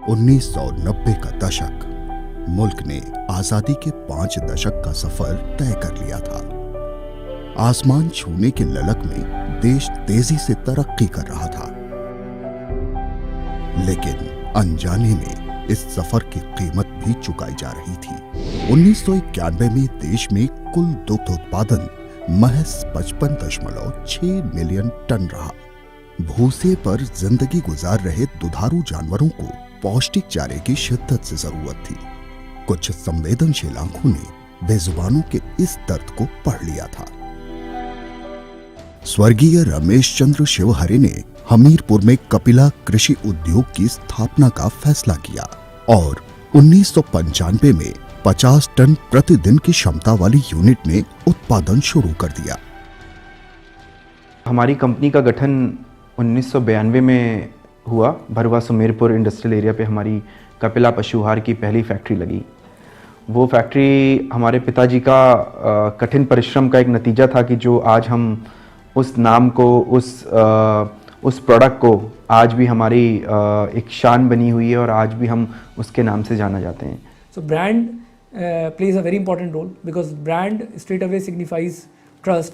1990 का दशक। मुल्क ने आजादी के 5 दशक का सफर तय कर लिया था। आसमान छूने के ललक में देश तेजी से तरक्की कर रहा था, लेकिन अनजाने में इस सफर की कीमत भी चुकाई जा रही थी। 1991 में देश में कुल दुग्ध उत्पादन महज 55.6 मिलियन टन रहा। भूसे पर जिंदगी गुजार रहे दुधारू जानवरों को पौष्टिक चारे की शिद्दत से जरूरत थी। कुछ संवेदनशील आंखों ने बेजुबानों के इस दर्द को पढ़ लिया था। स्वर्गीय रमेश चंद्र शिवहरे ने हमीरपुर में कपिला कृषि उद्योग की स्थापना का फैसला किया और 1995 में 50 टन प्रतिदिन की क्षमता वाली यूनिट ने उत्पादन शुरू कर दिया। हमारी कंपनी का गठन 1992 में हुआ। भरवा सुमेरपुर इंडस्ट्रियल एरिया पे हमारी कपिला पशु आहार की पहली फैक्ट्री लगी। वो फैक्ट्री हमारे पिताजी का कठिन परिश्रम का एक नतीजा था कि जो आज हम उस नाम को, उस प्रोडक्ट को आज भी हमारी एक शान बनी हुई है और आज भी हम उसके नाम से जाना जाते हैं। So brand plays a very important role because brand straight away signifies trust.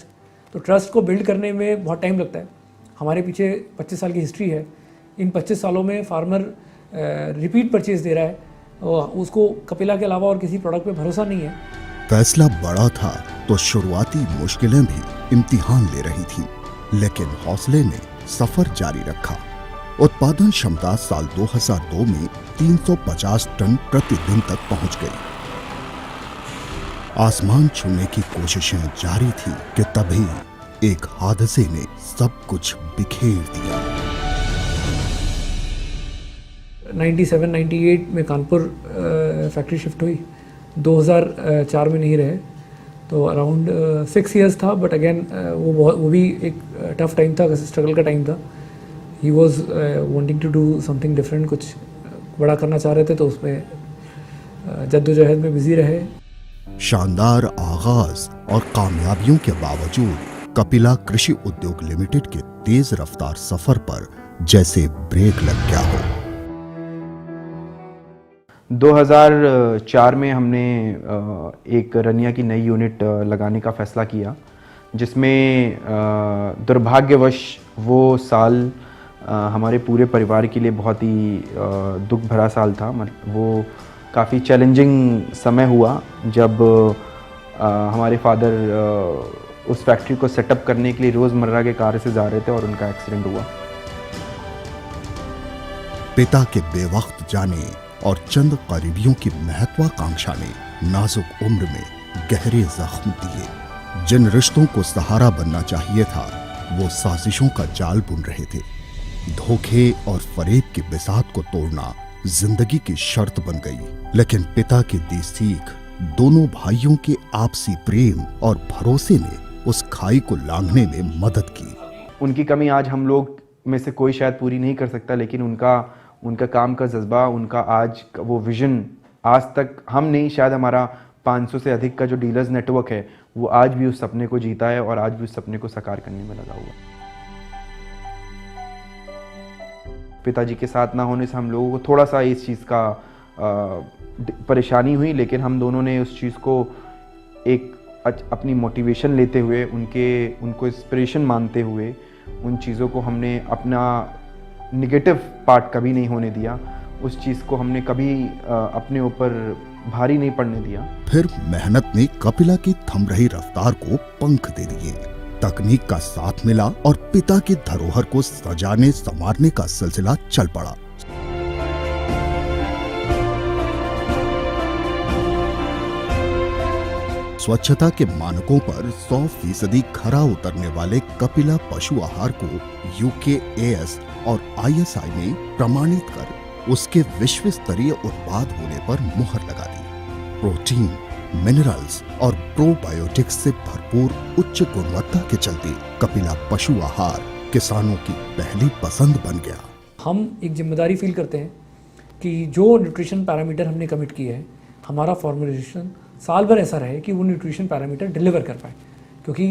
तो ट्रस्ट को बिल्ड करने में बहुत टाइम लगता है। हमारे पीछे 25 साल की हिस्ट्री है। इन 25 सालों में फार्मर रिपीट परचेज दे रहा है और उसको कपिला के अलावा और किसी प्रोडक्ट पे भरोसा नहीं है। फैसला बड़ा था तो शुरुआती मुश्किलें भी इम्तिहान ले रही थी, लेकिन हौसले ने सफर जारी रखा। उत्पादन क्षमता साल 2002 में 350 टन प्रतिदिन तक पहुंच गई। आसमान छूने की कोशिशें जारी थी कि तभी एक हादसे ने सब कुछ बिखेर दिया। 97-98 में कानपुर फैक्ट्री शिफ्ट हुई। 2004 में नहीं रहे, तो अराउंड 6 इयर्स था। बट अगेन वो भी एक टफ टाइम था, स्ट्रगल का टाइम था। He was wanting to do something different, कुछ बड़ा करना चाह रहे थे, तो उसमें जद्दोजहद में बिजी रहे। शानदार आगाज और कामयाबियों के बावजूद कपिला कृषि उद्योग लिमिटेड के तेज रफ्तार सफर पर जैसे ब्रेक लग गया हो। 2004 में हमने एक रनिया की नई यूनिट लगाने का फैसला किया, जिसमें दुर्भाग्यवश वो साल हमारे पूरे परिवार के लिए बहुत ही दुख भरा साल था। वो काफ़ी चैलेंजिंग समय हुआ जब हमारे फादर उस फैक्ट्री को सेटअप करने के लिए रोज़मर्रा के कार्य से जा रहे थे और उनका एक्सीडेंट हुआ। पिता के बेवक्त जाने और चंद करीबियों की महत्वाकांक्षा ने नाजुक उम्र में गहरे जख्म दिए। जिन रिश्तों को सहारा बनना चाहिए था, वो साजिशों का जाल बुन रहे थे। धोखे और फरेब की बिसात को तोड़ना जिंदगी की शर्त बन गई। लेकिन पिता की दी सीख, दोनों भाइयों के आपसी प्रेम और भरोसे ने उस खाई को लांघने में मदद की। उनकी कमी आज हम लोग में से कोई शायद पूरी नहीं कर सकता, लेकिन उनका काम का जज्बा, उनका आज वो विजन, आज तक हम नहीं, शायद हमारा 500 से अधिक का जो डीलर्स नेटवर्क है, वो आज भी उस सपने को जीता है और आज भी उस सपने को साकार करने में लगा हुआ। पिताजी के साथ ना होने से हम लोगों को थोड़ा सा इस चीज़ का परेशानी हुई, लेकिन हम दोनों ने उस चीज़ को एक अपनी मोटिवेशन लेते हुए, उनको इंस्पिरेशन मानते हुए, उन चीज़ों को हमने अपना निगेटिव पार्ट कभी नहीं होने दिया। उस चीज़ को हमने कभी अपने ऊपर भारी नहीं पड़ने दिया। फिर मेहनत ने कपिला की थम रही रफ्तार को पंख दे दिए। तकनीक का साथ मिला और पिता की धरोहर को सजाने संवारने का सिलसिला चल पड़ा। स्वच्छता के मानकों पर 100% खरा उतरने वाले कपिला पशु आहार को UKAS और ISI ने प्रमाणित कर उसके विश्व स्तरीय उत्पाद होने पर मुहर लगा दी। प्रोटीन, मिनरल्स और प्रोबायोटिक्स से भरपूर उच्च गुणवत्ता के चलते कपिला पशु आहार किसानों की पहली पसंद बन गया। हम एक जिम्मेदारी फील करते हैं कि जो न्यूट्रिशन पैरामीटर हमने कमिट किए हैं, हमारा फॉर्मुलेशन साल भर ऐसा रहे कि वो न्यूट्रिशन पैरामीटर डिलीवर कर पाए। क्योंकि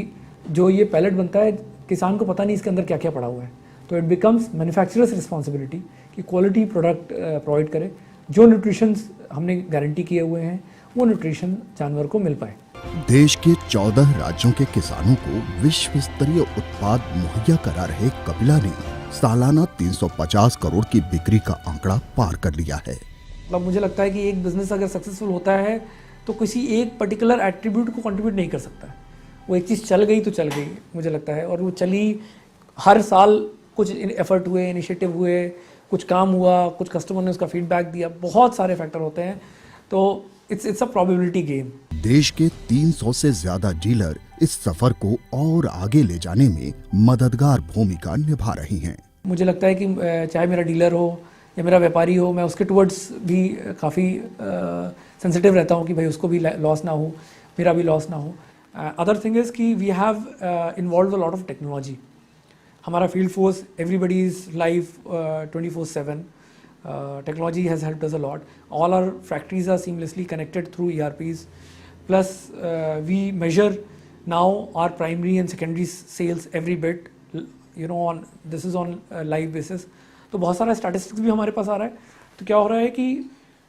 जो ये पैलेट बनता है, किसान को पता नहीं इसके अंदर क्या क्या पड़ा हुआ है। तो इट बिकम्स मैन्युफैक्चरर्स रिस्पॉन्सिबिलिटी कि क्वालिटी प्रोडक्ट प्रोवाइड करे, जो न्यूट्रिशंस हमने गारंटी किए हुए हैं वो न्यूट्रिशन जानवर को मिल पाए। देश के 14 राज्यों के किसानों को विश्व स्तरीय उत्पाद मुहैया करा रहे कपिला ने सालाना 350 करोड़ की बिक्री का आंकड़ा पार कर लिया है। मतलब मुझे लगता है कि एक बिजनेस अगर सक्सेसफुल होता है तो किसी एक पर्टिकुलर एट्रीब्यूट को कंट्रीब्यूट नहीं कर सकता है। वो एक चीज़ चल गई तो चल गई मुझे लगता है, और वो चली, हर साल कुछ एफर्ट हुए, इनिशिएटिव हुए, कुछ काम हुआ, कुछ कस्टमर ने उसका फीडबैक दिया, बहुत सारे फैक्टर होते हैं, तो इट्स अ प्रोबेबिलिटी गेम। देश के 300 से ज्यादा डीलर इस सफर को और आगे ले जाने में मददगार भूमिका निभा रही हैं। मुझे लगता है कि चाहे मेरा डीलर हो या मेरा व्यापारी हो, मैं उसके टुवर्ड्स भी काफ़ी सेंसिटिव रहता हूँ कि भाई उसको भी लॉस ना हो, मेरा भी लॉस ना हो। अदर थिंग इज़ कि we have involve a lot of technology. हमारा field force, everybody is live 24/7. Technology has helped us a lot. All our factories are seamlessly connected through ERPs. Plus, we measure now our primary and secondary sales every bit. This is on a live basis. तो बहुत सारा statistics भी हमारे पास आ रहा है। तो क्या हो रहा है कि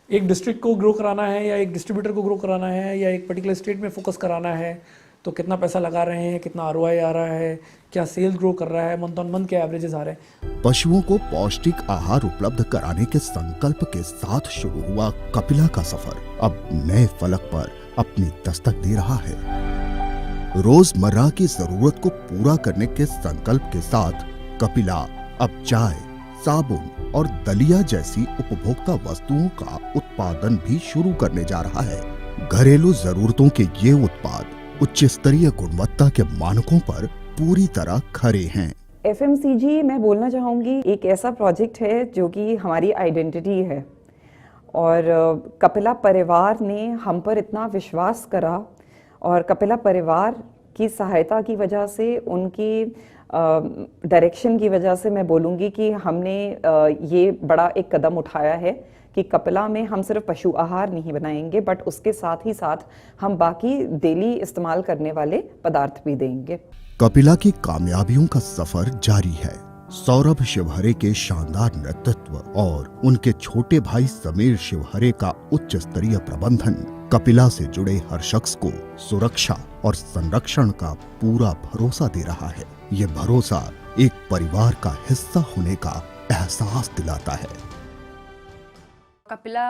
एक डिस्ट्रिक्ट को ग्रो कराना है या एक डिस्ट्रीब्यूटर को ग्रो कराना है या एक पर्टिकुलर स्टेट में फोकस कराना है, तो कितना पैसा लगा रहे हैं, कितना ROI आ रहा है, क्या सेल्स ग्रो कर रहा है, मंथ ऑन मंथ क्या एवरेजेस आ रहे हैं। पशुओं को पौष्टिक आहार उपलब्ध कराने के संकल्प के साथ शुरू हुआ कपिला का सफर अब नए फलक पर अपनी दस्तक दे रहा है। रोजमर्रा की जरूरत को पूरा करने के संकल्प के साथ कपिला अब चाय, साबुन और दलिया जैसी उपभोक्ता वस्तुओं का उत्पादन भी शुरू करने जा रहा है। घरेलू जरूरतों के ये उत्पाद उच्च स्तरीय गुणवत्ता के मानकों पर पूरी तरह खरे हैं। FMCG मैं बोलना चाहूँगी एक ऐसा प्रोजेक्ट है जो कि हमारी आइडेंटिटी है, और कपिला परिवार ने हम पर इतना विश्वास करा, और कपिला परिवार की सहायता की वजह से, उनकी डायरेक्शन की वजह से मैं बोलूँगी कि हमने ये बड़ा एक कदम उठाया है कि कपिला में हम सिर्फ पशु आहार नहीं बनाएंगे, बट उसके साथ ही साथ हम बाकी डेली इस्तेमाल करने वाले पदार्थ भी देंगे। कपिला की कामयाबियों का सफर जारी है। सौरभ शिवहरे के शानदार नेतृत्व और उनके छोटे भाई समीर शिवहरे का उच्च स्तरीय प्रबंधन कपिला से जुड़े हर शख्स को सुरक्षा और संरक्षण का पूरा भरोसा दे रहा है। ये भरोसा एक परिवार का हिस्सा होने का एहसास दिलाता है। कपिला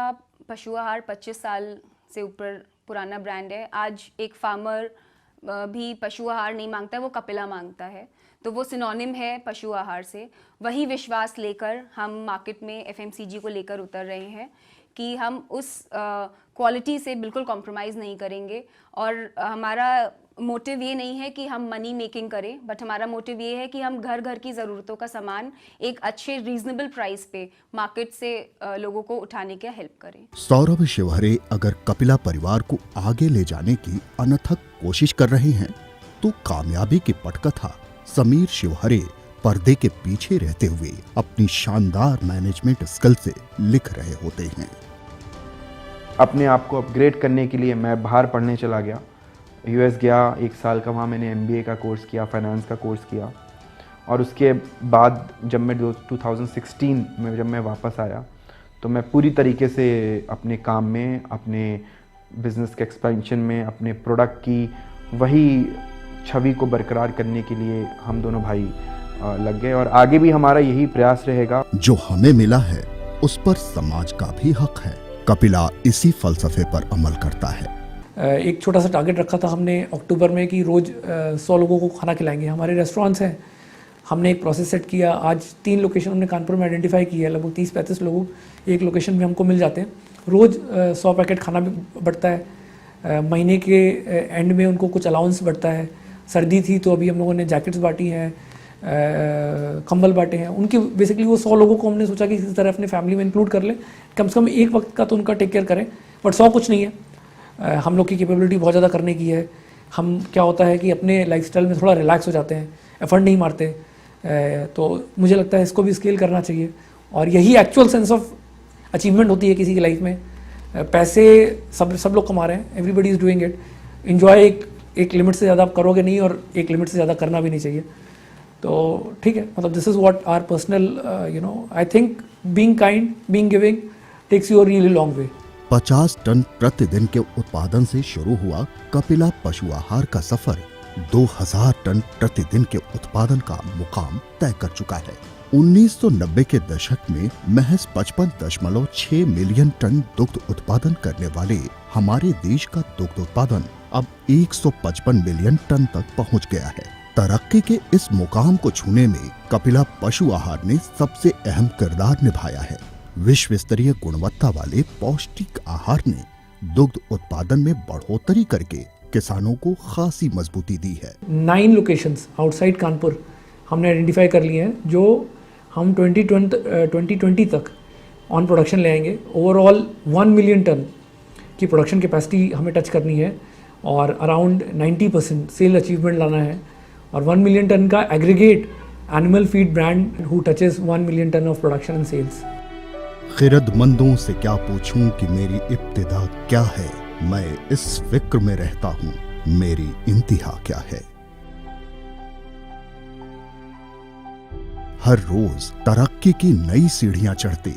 पशु आहार 25 साल से ऊपर पुराना ब्रांड है। आज एक फार्मर भी पशु आहार नहीं मांगता है, वो कपिला मांगता है, तो वो सिनोनिम है पशु आहार से। वही विश्वास लेकर हम मार्केट में FMCG को लेकर उतर रहे हैं कि हम उस क्वालिटी से बिल्कुल कॉम्प्रोमाइज़ नहीं करेंगे, और हमारा मोटिव ये नहीं है कि हम मनी मेकिंग करें, बट हमारा मोटिव ये है कि हम घर घर की ज़रूरतों का सामान एक अच्छे रीजनेबल प्राइस पे मार्केट से लोगों को उठाने की हेल्प करें। सौरभ शिवहरे अगर कपिला परिवार को आगे ले जाने की अनथक कोशिश कर रहे हैं, तो कामयाबी की पटकथा समीर शिवहरे पर्दे के पीछे रहते हुए अपनी शानदार मैनेजमेंट स्किल से लिख रहे होते हैं। अपने आप को अपग्रेड करने के लिए मैं बाहर पढ़ने चला गया, US गया, 1 साल का वहाँ मैंने MBA का कोर्स किया, फाइनेंस का कोर्स किया, और उसके बाद जब मैं 2016 में जब मैं वापस आया तो मैं पूरी तरीके से अपने काम में, अपने बिज़नेस के एक्सपेंशन में, अपने प्रोडक्ट की वही छवि को बरकरार करने के लिए हम दोनों भाई लग गए, और आगे भी हमारा यही प्रयास रहेगा। जो हमें मिला है उस पर समाज का भी हक है। कपिला इसी फलसफे पर अमल करता है। एक छोटा सा टारगेट रखा था हमने अक्टूबर में कि रोज़ 100 लोगों को खाना खिलाएंगे। हमारे रेस्टोरेंट्स हैं, हमने एक प्रोसेस सेट किया। आज 3 लोकेशन हमने कानपुर में आइडेंटिफाई की है, लगभग 30-35 लोग एक लोकेशन में हमको मिल जाते हैं। रोज़ 100 पैकेट खाना भी बढ़ता है। महीने के एंड में उनको कुछ अलाउंस बढ़ता है। सर्दी थी तो अभी हम लोगों ने जैकेट्स बांटी हैं, कंबल बांटे हैं। उनकी बेसिकली वो 100 लोगों को हमने सोचा कि इसी तरह अपने फैमिली में इंक्लूड कर ले, कम से कम एक वक्त का तो उनका टेक केयर करें। बट 100 कुछ नहीं है, हम लोग की कैपेबिलिटी बहुत ज़्यादा करने की है। हम क्या होता है कि अपने लाइफस्टाइल में थोड़ा रिलैक्स हो जाते हैं, एफर्ट नहीं मारते, तो मुझे लगता है इसको भी स्केल करना चाहिए, और यही एक्चुअल सेंस ऑफ अचीवमेंट होती है किसी की लाइफ में। पैसे सब लोग कमा रहे हैं, everybody is doing it. Enjoy एक लिमिट से ज़्यादा आप करोगे नहीं, और एक लिमिट से ज़्यादा करना भी नहीं चाहिए। तो ठीक है, मतलब this is what our personal you know, I think being kind, being giving takes you a really long way. 50 ton प्रतिदिन के उत्पादन से शुरू हुआ कपिला पशु आहार का सफर 2000 टन प्रतिदिन के उत्पादन का मुकाम तय कर चुका है। 1990 के दशक में महज 55.6 मिलियन टन दुग्ध उत्पादन करने वाले हमारे देश का दुग्ध उत्पादन अब 155 मिलियन टन तक पहुंच गया है। तरक्की के इस मुकाम को छूने में कपिला पशु आहार ने सबसे अहम किरदार निभाया है। विश्व स्तरीय गुणवत्ता वाले पौष्टिक आहार ने दुग्ध उत्पादन में बढ़ोतरी करके किसानों को खासी मजबूती दी है। 9 लोकेशंस आउटसाइड कानपुर हमने आइडेंटिफाई कर लिए हैं, जो हम 2020 तक ऑन प्रोडक्शन ले आएंगे। ओवरऑल 1 मिलियन टन की प्रोडक्शन कैपेसिटी हमें टच करनी है और अराउंड 90% सेल अचीवमेंट लाना है, और 1 मिलियन टन का aggregate animal feed brand who touches 1 million ton of production and sales. खिरदमंदों से क्या पूछूं कि मेरी इब्तिदा क्या है, मैं इस फिक्र में रहता हूं मेरी इंतहा क्या है। हर रोज तरक्की की नई सीढ़ियां चढ़ते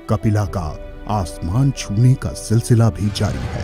कपिला का आसमान छूने का सिलसिला भी जारी है।